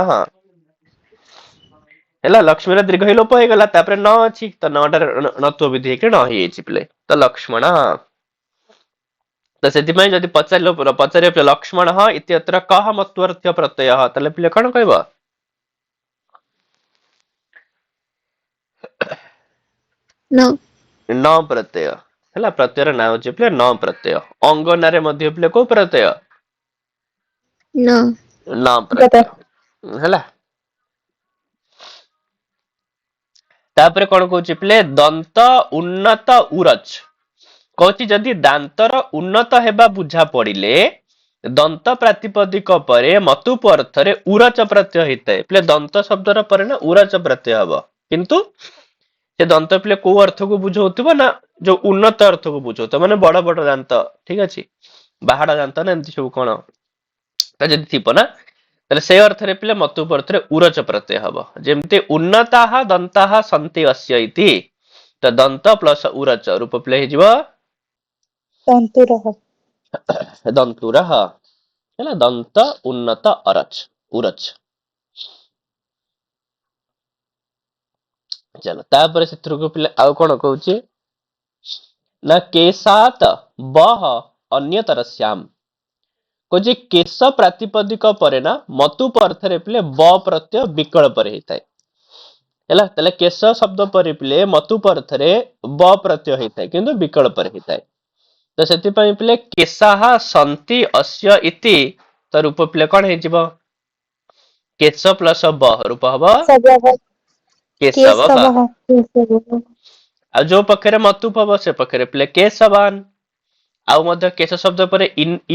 ହେଲା। ଲକ୍ଷ୍ମୀର ଦୀର୍ଘ ହିଁ ଲୋପ ହେଇଗଲା, ତାପରେ ନ ଅଛି ତ ନଟାରେ ନତ୍ୱ ବିଧି ହେଇକି ନ ହେଇଯାଇଛି ପିଲେ, ତ ଲକ୍ଷ୍ମଣ। ତ ସେଥିପାଇଁ ଯଦି ପଚାରିବ ଲକ୍ଷ୍ମଣ ଇତ୍ୟତ୍ର କହ ମତ୍ୱର୍ଥ୍ୟ ପ୍ରତ୍ୟୟ, ତାହେଲେ ପିଲେ କଣ କହିବ? ନ ପ୍ରତ୍ୟୟ ହେଲା। ପ୍ରତ୍ୟୟର ନାଁ ହଉଛି ପିଲେ ନ ପ୍ରତ୍ୟୟ। ଅଙ୍ଗନାରେ ମଧ୍ୟ ପିଲେ କୋଉ ପ୍ରତ୍ୟୟ? ନ ପ୍ରତ୍ୟୟ ହେଲା। ତାପରେ କଣ କହୁଛି ପିଲେ ଦନ୍ତ ଉନ୍ନତ ଉରଜ, କହୁଛି ଯଦି ଦାନ୍ତର ଉନ୍ନତ ହେବା ବୁଝା ପଡିଲେ ଦନ୍ତ ପ୍ରାତିପଦିକ ପରେ ମତୁପ ଅର୍ଥରେ ଉରଚ ପ୍ରତ୍ୟୟ ହେଇଥାଏ। ପିଲେ ଦନ୍ତ ଶବ୍ଦର ପରେ ନା ଉରଚ ପ୍ରତ୍ୟୟ ହବ, କିନ୍ତୁ ସେ ଦନ୍ତ ପିଲେ କୋଉ ଅର୍ଥକୁ ବୁଝଉଥିବ ନା जो उन्नत अर्थ को बुझो तो माने बड़ बड़ दांत ठीक अच्छे बाहाड़ा दांत ना एमती सब कौन जदि थी ना ताले से अर्थ रे पिले मतु अर्थ रे उरच प्रत्यय हब जेमते उन्नताः दन्ताः सन्ति अस्य इति तो दंत प्लस उरच रूप पिले हिजबो तंतुरः दंतुरः ହେଲା ଦନ୍ତ ଉନ୍ନତ ଅରଚ ଉରଚ ଚାଲ ତାପରେ ସେଥିରୁ ପିଲା ଆଉ କଣ କହୁଛି ନା କେଶାତ ବହ ଅନ୍ୟତରସ୍ୟାମ କହୁଛି କେଶ ପ୍ରାତିପଦିକ ପରେ ନା ମତୁପ ଅର୍ଥରେ ପିଲେ ବ ପ୍ରତ୍ୟୟ ବିକଳ୍ପରେ ହେଇଥାଏ ହେଲା ତାହେଲେ କେଶ ଶବ୍ଦ ପରେ ପିଲେ ମତୁପ ଅର୍ଥରେ ବ ପ୍ରତ୍ୟୟ ହେଇଥାଏ କିନ୍ତୁ ବିକଳ୍ପରେ ହେଇଥାଏ ତ ସେଥିପାଇଁ ପିଲେ କେଶାଃ ସନ୍ତି ଅସ୍ୟ ଇତି ତ ରୂପ ପିଲେ କଣ ହେଇଯିବ କେଶ ପ୍ଲସ ବ ରୂପ ହବ सबः କେଶବ केशवः ଆଉ ଯୋଉ ପାଖରେ ମତୁପ ହବ ସେ ପାଖରେ ପିଲେ କେଶବାନ ଆଉ ମଧ୍ୟ କେଶ ଶବ୍ଦ ପରେ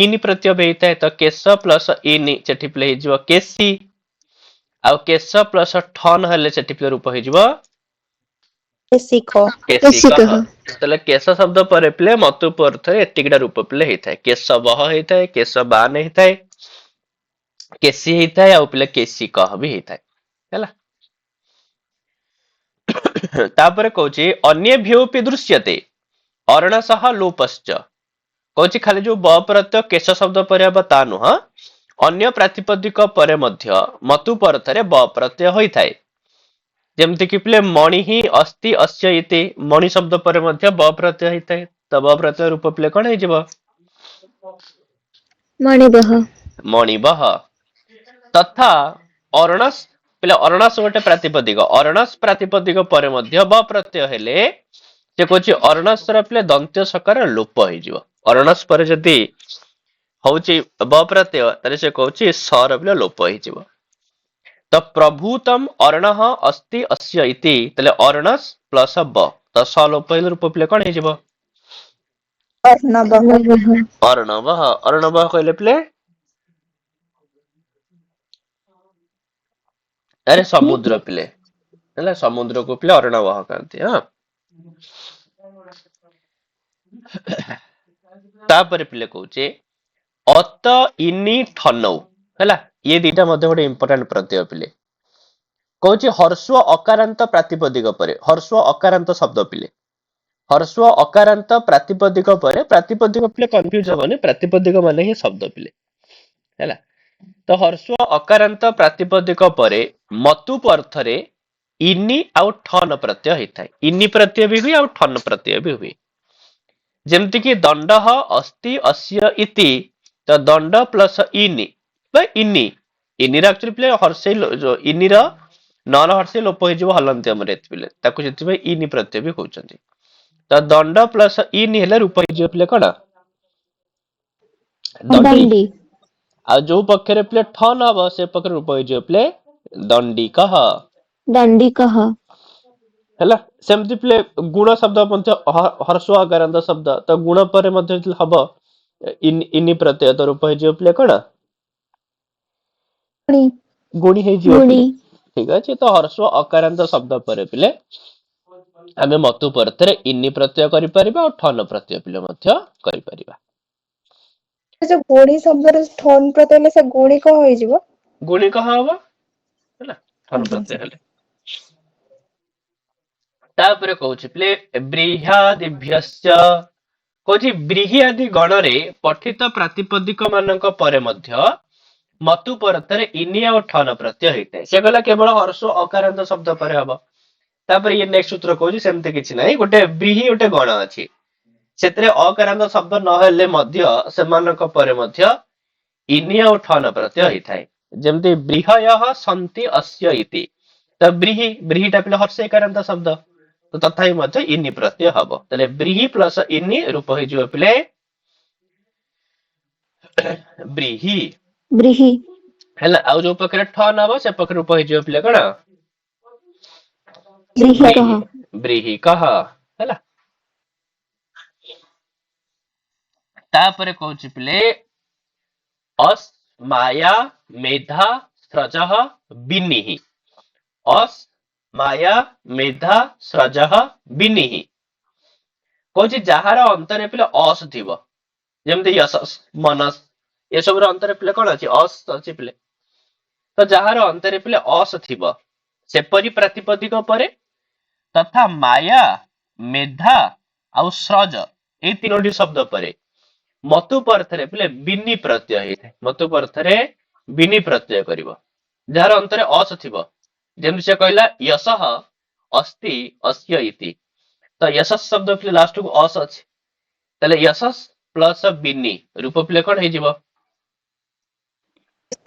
ଇନି ପ୍ରତ୍ୟୟ ବି ହେଇଥାଏ ତ କେଶ ପ୍ଲସ ଇନି ସେଠି ପିଲେ ହେଇଯିବ କେଶୀ ଆଉ କେଶ ପ୍ଲସ ଠନ ହେଲେ ସେଠି ପିଲେ ରୂପ ହେଇଯିବ केशिको କେଶିକଃ ତାହେଲେ କେଶ ଶବ୍ଦ ପରେ ପିଲେ ମତୁପ ଅର୍ଥରେ ଏତିକିଟା ରୂପ ପିଲେ ହେଇଥାଏ କେଶବହ ହେଇଥାଏ କେଶବାନ ହେଇଥାଏ କେଶୀ ହେଇଥାଏ ଆଉ ପିଲେ କେଶିକଃ ବି ହେଇଥାଏ ହେଲା ତାପରେ କହୁଛି ଅନ୍ୟଭ୍ୟୋପି ଦୃଶ୍ୟତେ ଅର୍ଣଶଃ ଲୋପଶ୍ଚ କହୁଛି ଖାଲି ଯୋଉ ବ ପ୍ରତ୍ୟୟ କେଶ ଶବ୍ଦ ପରେ ହବ ତା ନୁହଁ ଅନ୍ୟ ପ୍ରାତିପଦିକ ପରେ ମଧ୍ୟ ମତୁପ ଅର୍ଥରେ ବ ପ୍ରତ୍ୟୟ ହୋଇଥାଏ ଯେମିତି କି ପିଲେ ମଣି ହିଁ ଅସ୍ତି ଅସ୍ୟ ଇତି ମଣି ଶବ୍ଦ ପରେ ମଧ୍ୟ ବ ପ୍ରତ୍ୟୟ ହେଇଥାଏ ତ ବ ପ୍ରତ୍ୟୟ ରୂପ ପିଲେ କଣ ହେଇଯିବ ମଣିବହ ମଣିବହ ତଥା ଅର୍ଣସ ପିଲେ ଅର୍ଣସ ଗୋଟେ ପ୍ରାତିପଦିକ ଅର୍ଣସ ପ୍ରାତିପଦିକ ପରେ ମଧ୍ୟ ବ ପ୍ରତ୍ୟୟ ହେଲେ ସେ କହୁଛି ଅର୍ଣସର ପିଲେ ଦନ୍ତ୍ୟ ସକାର ଲୋପ ହେଇଯିବ ଅର୍ଣସ ପରେ ଯଦି ହଉଛି ବ ପ୍ରତ୍ୟୟ ତାହେଲେ ସେ କହୁଛି ସର ପିଲେ ଲୋପ ହେଇଯିବ ତ ପ୍ରଭୂତମ ଅର୍ଣଃ ଅସ୍ତି ଅସ୍ୟ ଇତି ତାହେଲେ ଅର୍ଣସ ପ୍ଲସ ବ ତ ସ ଲୋପ ହେଇଲେ ରୂପ ପିଲେ କଣ ହେଇଯିବ अर्णवः ଅର୍ଣବ ଅର୍ଣବ କହିଲେ ପିଲେ ଆରେ ସମୁଦ୍ର ପିଲେ ହେଲା ସମୁଦ୍ରକୁ ପିଲେ ଅର୍ଣବ କହନ୍ତି ହଁ ତାପରେ ପିଲେ କହୁଛେ ଅତ ଇନି ଠନଉ ହେଲା ଇଏ ଦିଟା ମଧ୍ୟ ଗୋଟେ ଇମ୍ପୋର୍ଟାଣ୍ଟ ପ୍ରତ୍ୟୟ ପିଲେ କହୁଛି ହର୍ସ୍ୱ ଅକାରାନ୍ତ ପ୍ରାତିପଦିକ ପରେ ହର୍ସ୍ୱ ଅକାରାନ୍ତ ଶବ୍ଦ ପିଲେ ହର୍ସ୍ୱ ଅକାରାନ୍ତ ପ୍ରାତିପଦିକ ପରେ ପ୍ରାତିପଦିକ ପିଲେ କନଫ୍ୟୁଜ ହବନି ପ୍ରାତିପଦିକ ମାନେ ହିଁ ଶବ୍ଦ ପିଲେ ହେଲା ତ ହର୍ସ୍ୱ ଅକାରାନ୍ତ ପ୍ରାତିପଦିକ ପରେ ମତୁପ ଅର୍ଥରେ ଇନି ଆଉ ଠନ ପ୍ରତ୍ୟୟ ହେଇଥାଏ ଇନି ପ୍ରତ୍ୟୟ ବି ହୁଏ ଆଉ ଠନ ପ୍ରତ୍ୟୟ ବି ହୁଏ ଯେମିତି କି ଦଣ୍ଡ ଅସ୍ତି ଅସ୍ୟ ଇତି ତ ଦଣ୍ଡ ପ୍ଲସ ଇନି ବା ଇନି ଇନିର ଆକ୍ଚୁଆଲି ପିଲେ ହର୍ଷେଇ ଇନିର ନର ହର୍ଷେଇ ଲୋପ ହେଇଯିବ ହଲନ୍ତ୍ୟମରେ ପିଲେ ତାକୁ ସେଥିପାଇଁ ଇନି ପ୍ରତ୍ୟୟ ବି କହୁଛନ୍ତି ତ ଦଣ୍ଡ ପ୍ଲସ ଇନି ହେଲେ ରୂପ ହେଇଯିବ ପିଲେ କଣ ଦଣ୍ଡି ଦଣ୍ଡି ଆଉ ଯୋଉ ପକ୍ଷରେ ପିଲେ ଠନ ହବ ସେ ପକ୍ଷରେ ରୂପ ହେଇଯିବ ପିଲେ ଦଣ୍ଡିକଃ ଦଣ୍ଡିକଃ ହେଲା ସେମିତି ପିଲେ ଗୁଣ ଶବ୍ଦ ମଧ୍ୟ ହର୍ଷ ଅକାରାନ୍ତ ଶବ୍ଦ ତ ଗୁଣ ପରେ ମଧ୍ୟ ହବ ଇନି ପ୍ରତ୍ୟୟ ତ ରୂପ ହେଇଯିବ ପିଲେ କଣ ଗୁଣି ହେଇଯିବ ଗୁଣି ପିଲେ ଠିକ ଅଛି ତ ହର୍ଷ ଅକାରାନ୍ତ ଶବ୍ଦ ପରେ ପିଲେ ଆମେ ମତୁପ ଅର୍ଥରେ ଇନି ପ୍ରତ୍ୟୟ କରିପାରିବା ଆଉ ଠନ ପ୍ରତ୍ୟୟ ପିଲେ ମଧ୍ୟ କରିପାରିବା जो गुणी शब्दରେ ଠନ୍ ପ୍ରତ୍ୟୟ ହେଲେ ସେ ଗୁଣି କଣ ହେଇଯିବ ଗୁଣି କହ ହବ ହେଲା ଠନ ପ୍ରତ୍ୟୟ ହେଲେ ତାପରେ କହୁଛି ପିଲେ ବ୍ରୀହ୍ୟାଦିଭ୍ୟଶ୍ଚ କହୁଛି ବ୍ରୀହି ଆଦି ଗଣରେ ପଠିତ ପ୍ରାତିପଦିକ ମାନଙ୍କ ପରେ ମଧ୍ୟ ମତୁପ ଅର୍ଥରେ ଇନି ଆଉ ଠନ ପ୍ରତ୍ୟୟ ହେଇଥାଏ ସେ କହିଲା କେବଳ ହର୍ଷ ଅକାରାନ୍ତ ଶବ୍ଦ ପରେ ହବ ତାପରେ ଇଏ ନେକ୍ସଟ ସୂତ୍ର କହୁଛି ସେମିତି କିଛି ନାହିଁ ଗୋଟେ ବ୍ରୀହି ଗୋଟେ ଗଣ ଅଛି ସେଥିରେ ଅକାରାନ୍ତ ଶବ୍ଦ ନହେଲେ ମଧ୍ୟ ସେମାନଙ୍କ ପରେ ମଧ୍ୟ ଇନି ଆଉ ଠନ ପ୍ରତ୍ୟୟ ହେଇଥାଏ ଯେମିତି ବ୍ରୀହୟ ସନ୍ତି ଅସ୍ୟ ଇତି ତ ବ୍ରୀହିଟା ପିଲା ହର୍ଷେକାରାନ୍ତ ଶବ୍ଦ ତ ତଥାପି ମଧ୍ୟ ଇନି ପ୍ରତ୍ୟୟ ହବ ତାହେଲେ ବ୍ରୀହି ପ୍ଲସ ଇନି ରୂପ ହେଇଯିବ ପିଲେ ବ୍ରୀହି ବ୍ରୀହି ହେଲା ଆଉ ଯୋଉ ପାଖରେ ଠନ ହବ ସେ ପାଖରେ ରୂପ ହେଇଯିବ ପିଲେ କଣ ବ୍ରୀହିକଃ ବ୍ରୀହି କହ ହେଲା ତାପରେ କହୁଛି ପିଲେ ଅସ୍ ମାୟା ମେଧା ସ୍ରଜଃ ବିନିହି ଅସ୍ ମାୟା ମେଧା ସ୍ରଜଃ ବିନିହି କହୁଛି ଯାହାର ଅନ୍ତରେ ପିଲେ ଅସ୍ ଥିବ, ଯେମିତି ୟଶସ୍ ମନସ୍ ଏସବୁର ଅନ୍ତରେ ପିଲେ କଣ ଅଛି? ଅସ୍ ଅଛି ପିଲେ। ତ ଯାହାର ଅନ୍ତରେ ପିଲେ ଅସ୍ ଥିବ ସେପରି ପ୍ରାତିପଦିକ ପରେ ତଥା ମାୟା, ମେଧା ଆଉ ସ୍ରଜ ଏଇ ତିନୋଟି ଶବ୍ଦ ପରେ ମତୁ ପରଥରେ ପିଲେ ବିନି ପ୍ରତ୍ୟୟ ହେଇଥାଏ। ମତୁ ପରଥରେ ବିନି ପ୍ରତ୍ୟୟ କରିବ ଯାହାର ଅନ୍ତରେ ଅସ୍ ଥିବ। ଯେମିତି ସେ କହିଲା ୟଶଃ ଅସ୍ତି ଅସ୍ୟ ଇତି। ତ ୟଶସ୍ ଶବ୍ଦ ପିଲେ ଲାଷ୍ଟକୁ ଅସ୍ ଅଛି, ତାହେଲେ ୟଶସ୍ ପ୍ଲସ ବିନି ରୂପ ପିଲେ କଣ ହେଇଯିବ?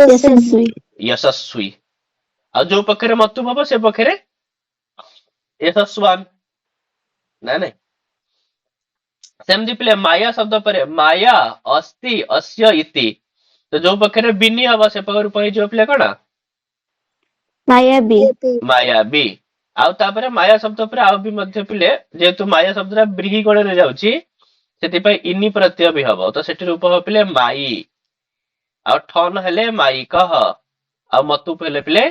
यशस्वी ୟଶସ୍ୱୀ। ଆଉ ଯୋଉ ପକ୍ଷରେ ମତୁ ହବ ସେ ପକ୍ଷରେ ୟଶସ୍ୱାନ୍ ନା ନାଇଁ। ସେମିତି ପିଲେ ମାୟା ଶବ୍ଦ ପରେ ମାୟା ଅସ୍ତି ଅସ୍ୟ ଇତି। ତ ଯୋଉ ପକ୍ଷରେ ବିନି ହବ ସେ ପକ୍ଷରେ ରୂପ ହେଇଯିବ ପିଲେ କଣ? मायावी ମାୟାବୀ। ଆଉ ତାପରେ ମାୟା ଶବ୍ଦ ଉପରେ ଆଉ ବି ମଧ୍ୟ ପିଲେ ଯେହେତୁ ମାୟା ଶବ୍ଦଟା ବ୍ରୀହି ଗଣରେ ଯାଉଛି ସେଥିପାଇଁ ଇନି ପ୍ରତ୍ୟୟ ବି ହବ। ତ ସେଠି ରୂପ ହବ ପିଲେ ମାଇ। ଆଉ ଠନ ହେଲେ ମାଇ କହ। ଆଉ ମତୁପ ହେଲେ ପିଲେ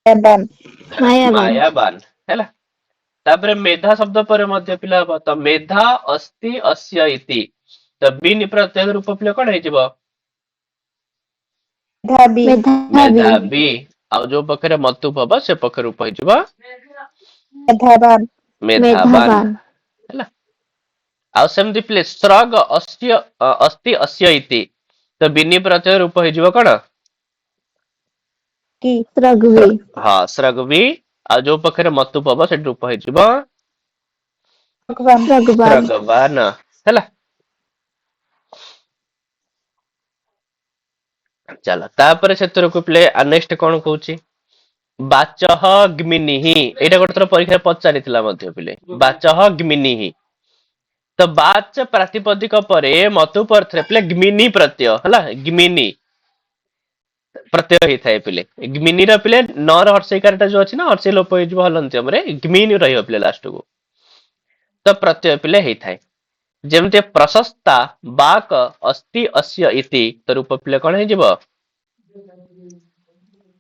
ମାୟାବାନ मायावान ମାୟାବାନ ହେଲା। ତାପରେ ମେଧା ଶବ୍ଦ ପରେ ମଧ୍ୟ ପିଲା ହବ। ତ ମେଧା ଅସ୍ତି ଅସ୍ୟ ଇତି। ତ ବିନି ପ୍ରତ୍ୟୟ ରୂପ ପିଲେ କଣ ହେଇଯିବ? ଧାବି मेधावी ମେଧାବୀ। ଆଉ ଯୋଉ ପକ୍ଷରେ ମତୁପ ହବ ସେ ପକ୍ଷରେ ରୂପ ହେଇଯିବ ମେଧାବାନ ମେଧାବାନ मेधावान ହେଲା। ଆଉ ସେମିତି ପିଲେ ସ୍ରଗ ଅସ୍ତି ଅସ୍ୟ ଇତି। ତ ବିନି ପ୍ରତ୍ୟୟ ରୂପ ହେଇଯିବ କଣ? କି रघुवी ହଁ ସ୍ରଗ୍ବି। ଆଉ ଯୋଉ ପକ୍ଷରେ ମତୁପ ହବ ସେଠି ରୂପ ହେଇଯିବ ଭଗବାନ रघुवान ସ୍ରଗବାନ ହେଲା। ଚାଲ ତାପରେ ସେଥିରକୁ ପିଲେ ନେକ୍ସଟ କଣ କହୁଛି? ବାଚଃ ଗ୍ମିନିହି। ଏଇଟା ଗୋଟେ ଥର ପରୀକ୍ଷାରେ ପଚାରିଥିଲା ମଧ୍ୟ ପିଲେ। ବାଚଃ ଗ୍ମିନିହି। ତ ବାଚ ପ୍ରାତିପଦିକ ପରେ ମତୁ ପରଥରେ ପିଲେ ଗ୍ମିନି ପ୍ରତ୍ୟୟ ହେଲା। ଗ୍ମିନି ପ୍ରତ୍ୟୟ ହେଇଥାଏ ପିଲେ। ଗ୍ମିନିର ପିଲେ ନର ହର୍ଷଇକାରଟା ଯୋଉ ଅଛି ନା ହର୍ଷଇ ଲୋପ ହେଇଯିବ ହଲନ୍ତ୍ୟମରେ ଗ୍ମିନି ରହିବ ପିଲେ ଲାଷ୍ଟକୁ। ତ ପ୍ରତ୍ୟୟ ପିଲେ ହେଇଥାଏ। ଯେମିତି ପ୍ରଶସ୍ତା ବାକ ଅସ୍ତି ଅସ୍ୟ ଇତି। ତ ରୂପ ପିଲେ କଣ ହେଇଯିବ? ଗିମି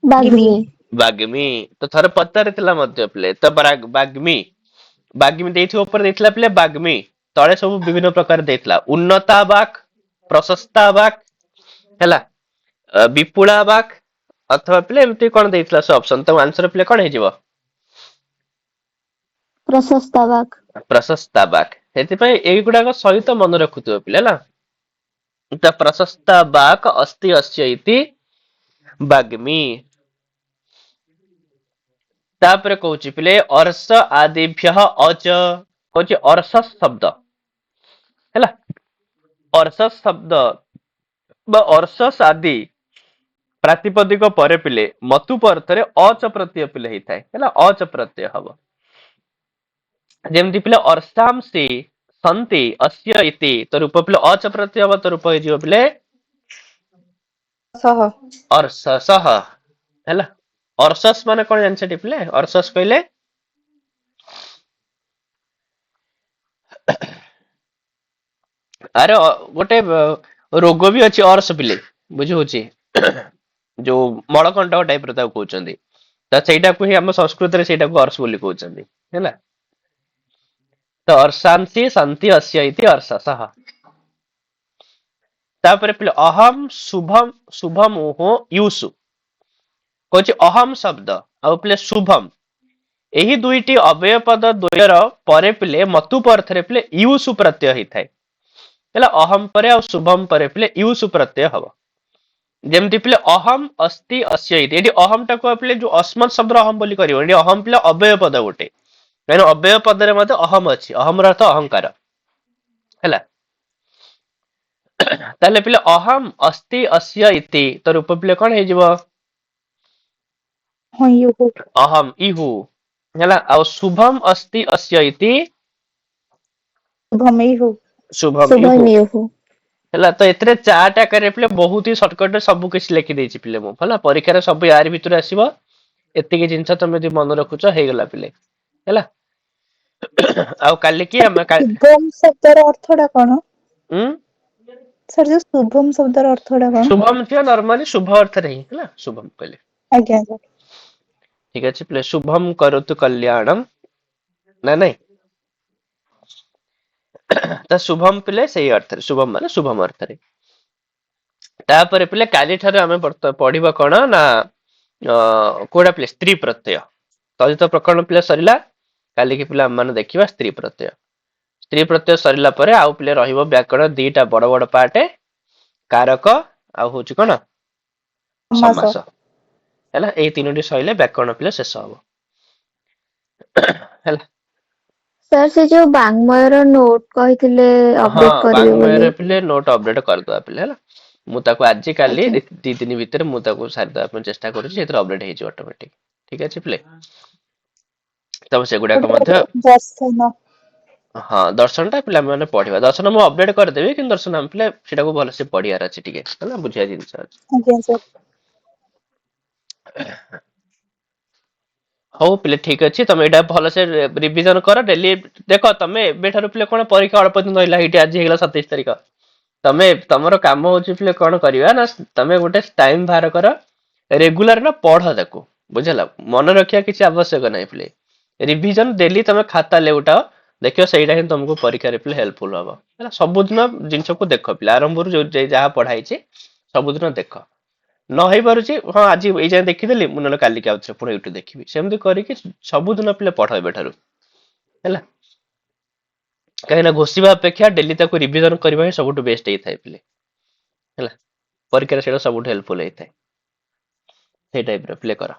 बाग्मी ବାଗ୍ମୀ। ତ ଥରେ ପଚାରିଥିଲା ମଧ୍ୟ ପିଲେ। ତ ବାଗ୍ମୀ ବାଗ୍ମୀ ଦେଇଥିବା ଉପରେ ଦେଇଥିଲା ପିଲେ ବାଗ୍ମୀ। ତଳେ ସବୁ ବିଭିନ୍ନ ପ୍ରକାର ଦେଇଥିଲା। ଉନ୍ନତା ବାକ୍, ପ୍ରଶସ୍ତା ବାକ୍ ହେଲା, ବିପୁଳା ବାକ୍ ଅଥବା ପିଲେ ଏମିତି କଣ ଦେଇଥିଲା ସେ ଅପସନ। ତ ଆନ୍ସର ପିଲେ କଣ ହେଇଯିବ? प्रशस्ता वाक ପ୍ରଶସ୍ତା ବାକ୍। ସେଥିପାଇଁ ଏଇଗୁଡାକ ସହିତ ମନେ ରଖୁଥିବ ପିଲେ ହେଲା। ତ ପ୍ରଶସ୍ତା ବାକ୍ ଅସ୍ତି ଅସ୍ୟ ଇତି ବାଗ୍ମୀ। ତାପରେ କହୁଛି ପିଲେ ଅର୍ଷ ଆଦିଭ୍ୟ ଅଚ। କହୁଛି ଅର୍ଷ ଶବ୍ଦ ହେଲା। ଅର୍ଷ ଶବ୍ଦ ବା ଅର୍ଷସ୍ ଆଦି ପ୍ରାତିପଦିକ ପରେ ପିଲେ ମତୁପ ଅର୍ଥରେ ଅଚ ପ୍ରତ୍ୟୟ ପିଲେ ହେଇଥାଏ ହେଲା। ଅଚ ପ୍ରତ୍ୟୟ ହବ। ଯେମିତି ପିଲେ ଅର୍ଷାଂସି ସନ୍ତି ଅସ୍ୟ ଇତି। ତ ରୂପ ପିଲେ ଅଚ ପ୍ରତ୍ୟୟ ହବ। ତ ରୂପ ହେଇଯିବ ପିଲେ ସହ ଅର୍ଷସଃ ହେଲା। ଅର୍ଷସ୍ ମାନେ କଣ ଜାଣିଛ ପିଲେ? ଅର୍ଷସ୍ କହିଲେ ଆରେ ଗୋଟେ ରୋଗ ବି ଅଛି ଅର୍ଷ ପିଲେ ବୁଝି ହଉଛି। ଯୋଉ ମଳକଣ୍ଟକ ଟାଇପ ର ତାକୁ କହୁଛନ୍ତି। ତ ସେଇଟାକୁ ହିଁ ଆମ ସଂସ୍କୃତରେ ସେଇଟାକୁ ଅର୍ଷ ବୋଲି କହୁଛନ୍ତି ହେଲା। ତ ଅର୍ଷାଂସି ସନ୍ତି ଅସ୍ୟ ଇତି ଅର୍ଷସଃ। ତାପରେ ପିଲେ ଅହମ ଶୁଭମ ଶୁଭମୁହୋ ୟୁସୁ। କହୁଛି ଅହମ ଶବ୍ଦ ଆଉ ପିଲେ ଶୁଭମ ଏହି ଦୁଇଟି ଅବୟ ପଦ ଦ୍ୱୟର ପରେ ପିଲେ ମତୁପ ଅର୍ଥରେ ପିଲେ ୟୁସୁ ପ୍ରତ୍ୟୟ ହେଇଥାଏ ହେଲା। ଅହମ ପରେ ଆଉ ଶୁଭମ ପରେ ପିଲେ ୟୁସୁ ପ୍ରତ୍ୟୟ ହବ। ଯେମିତି ପିଲେ ଅହମ ଅସ୍ତି ଅସ୍ୟ ଇତି। ଏଠି ଅହମ ଟାକୁ ପିଲେ ଯୋଉ ଅସ୍ମତ୍ ଶବ୍ଦର ଅହମ ବୋଲି କରିବ। ଏଠି ଅହମ ପିଲେ ଅବୟ ପଦ ଗୋଟେ, କାହିଁକି ଅବୟ ପଦରେ ମଧ୍ୟ ଅହମ ଅଛି। ଅହମର ଅର୍ଥ ଅହଙ୍କାର ହେଲା। ତାହେଲେ ପିଲେ ଅହମ ଅସ୍ତି ଅସ୍ୟ ଇତି। ତ ରୂପ ପିଲେ କଣ ହେଇଯିବ? ହଇୟୁ ଅହମ ଇହୁ ହେଲା। ଆଉ ଶୁଭମ ଅସ୍ତି ଅସ୍ୟ ଇତି ଭମେଇ ହଉ ଶୁଭମ ଇହୁ शुभमेहु ହେଲା। ତ ଏଥିରେ ଚାର୍ଟ ଆକାରରେ ପିଲେ ବହୁତ ହି ସର୍ଟକଟ ରେ ସବୁ କିଛି ଲେଖିଦେଇଛି ପିଲେ ମୁଁ ହେଲା। ପରୀକ୍ଷାରେ ସବୁ ୟାରି ଭିତରେ ଆସିବ। ଏତିକି ଜିନିଷ ତମେ ଯଦି ମନେ ରଖୁଛ ହେଇଗଲା ପିଲେ ହେଲା। ଆଉ କାଲି କି ଆମେ ଶୁଭମ ଶବ୍ଦର ଅର୍ଥ ଟା କଣ? ଉଁ ସାର୍ ଯୋଉ ଶୁଭମ ଶବ୍ଦର ଅର୍ଥ ଟା କଣ? ଶୁଭମ ଥିବ ନର୍ମାଲି ଶୁଭ ଅର୍ଥରେ ହିଁ ହେଲା ଶୁଭମ କହିଲେ। ଆଜ୍ଞା ସାର୍। ଠିକ ଅଛି ପିଲେ ଶୁଭମ କରତୁ କଲ୍ୟାଣମ ନା ନାଇଁ। ତ ଶୁଭମ ପିଲେ ସେଇ ଅର୍ଥରେ, ଶୁଭମ ମାନେ ଶୁଭମ ଅର୍ଥରେ। ତାପରେ ପିଲେ କାଲି ଠାରୁ ଆମେ ପଢିବା କଣ ନା କୋଉଟା ପିଲେ ସ୍ତ୍ରୀ ପ୍ରତ୍ୟୟ। ତଳିତ ପ୍ରକରଣ ପିଲା ସରିଲା, କାଲିକି ପିଲା ଆମେ ଦେଖିବା ସ୍ତ୍ରୀ ପ୍ରତ୍ୟୟ। ସ୍ତ୍ରୀ ପ୍ରତ୍ୟୟ ସରିଲା ପରେ ଆଉ ପିଲେ ରହିବ ବ୍ୟାକରଣ ଦିଟା ବଡ ବଡ ପାର୍ଟ, କାରକ ଆଉ ହଉଛି କଣ ସମାସ। ସମାସ। ହେଲା, ଏଇ ତିନୋଟି ସରିଲେ ବ୍ୟାକରଣ ପିଲା ଶେଷ ହବ। ହେଲା, ସାର୍ ସେ ଯୋଉ ବାଙ୍ଗ୍ମୟର ନୋଟ କହିଥିଲେ ହଁ ଅପଡେଟ କରିବେ ବୋଲି। ବାଙ୍ଗ୍ମୟରେ ପିଲେ ନୋଟ ଅପଡେଟ କରିଦବା ପିଲେ। ହେଲା, ମୁଁ ତାକୁ ଆଜି କାଲି ଆଜ୍ଞା 2-3 ଭିତରେ ମୁଁ ତାକୁ ସାରିଦବା ପାଇଁ ଚେଷ୍ଟା କରୁଛି, ସେଥିରେ ଅପଡେଟ ହେଇଯିବ ଅଟୋମେଟିକ। ଠିକ ଅଛି ପିଲେ, ତମ ସେଗୁଡାକ ମଧ୍ୟ ଦର୍ଶନ। ହଁ ଦର୍ଶନଟା ପିଲାମାନେ ପଢିବା। ଦର୍ଶନ ମୁଁ ଅପଡେଟ କରିଦେବି, କିନ୍ତୁ ଦର୍ଶନ ଆମ ପିଲା ସେଟାକୁ ଭଲସେ ପଢିବାର ଅଛି ଟିକେ, ହେଲା, ବୁଝିବା ଜିନିଷ ଅଛି। ଆଜ୍ଞା ସାର୍। ହଉ ପିଲେ ଠିକ ଅଛି, ତମେ ଏଇଟା ଭଲସେ ରିଭିଜନ କର ଡେଲି। ଦେଖ ତମେ ଏବେଠାରୁ ପିଲେ କଣ ପରୀକ୍ଷା ଅଳ୍ପ ଦିନ ରହିଲା, ଏଇଠି ଆଜି ହେଇଗଲା 27 ତାରିଖ। ତମର କାମ ହଉଛି ପିଲେ କଣ କରିବା ନା, ତମେ ଗୋଟେ ଟାଇମ ବାହାର କର, ରେଗୁଲାର ନା ପଢ ତାକୁ, ବୁଝିଲ। ମନେ ରଖିବା କିଛି ଆବଶ୍ୟକ ନାହିଁ ପିଲେ, ରିଭିଜନ ଡେଲି ତମେ ଖାତା ଲେଉଟାଅ, ଦେଖିବ ସେଇଟା ହିଁ ତମକୁ ପରୀକ୍ଷାରେ ପିଲେ ହେଲ୍ପଫୁଲ ହବ। ହେଲା, ସବୁଦିନ ଜିନିଷକୁ ଦେଖ ପିଲା, ଆରମ୍ଭରୁ ଯୋଉ ଯାହା ପଢା ହେଇଛି ସବୁଦିନ ଦେଖ। ନ ହେଇପାରୁଛି ହଁ ଆଜି ଏଇ ଯାଏଁ ଦେଖିଦେଲି, ମୁଁ ନହେଲେ କାଲିକି ଆଉଥରେ ପୁଣି ୟୁଟ୍ୟୁବ ଦେଖିବି, ସେମିତି କରିକି ସବୁଦିନ ପିଲେ ପଢ ଏବେଠାରୁ। ହେଲା, କାହିଁକିନା ଘୋଷିବା ଅପେକ୍ଷା ଡେଲି ତାକୁ ରିଭିଜନ କରିବା ହିଁ ସବୁଠୁ ବେଷ୍ଟ ହେଇଥାଏ ପିଲେ। ହେଲା, ପରୀକ୍ଷାରେ ସେଇଟା ସବୁଠୁ ହେଲ୍ପଫୁଲ ହେଇଥାଏ। ସେଇ ଟାଇପର ପ୍ଲେ କର।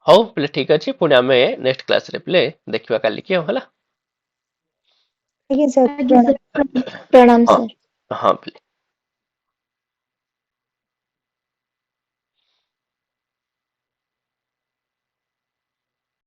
ହଉ ପିଲେ ଠିକ ଅଛି, ପୁଣି ଆମେ ନେକ୍ସଟ କ୍ଲାସରେ ପିଲେ ଦେଖିବା କାଲିକି ଆଉ। ହେଲା, ଆଜ୍ଞା ସାର୍, ଆଜ୍ଞା ପ୍ରଣାମ। ସାର୍, ପ୍ରଣାମ ହଁ ସାର୍। ହଁ ପିଲେ।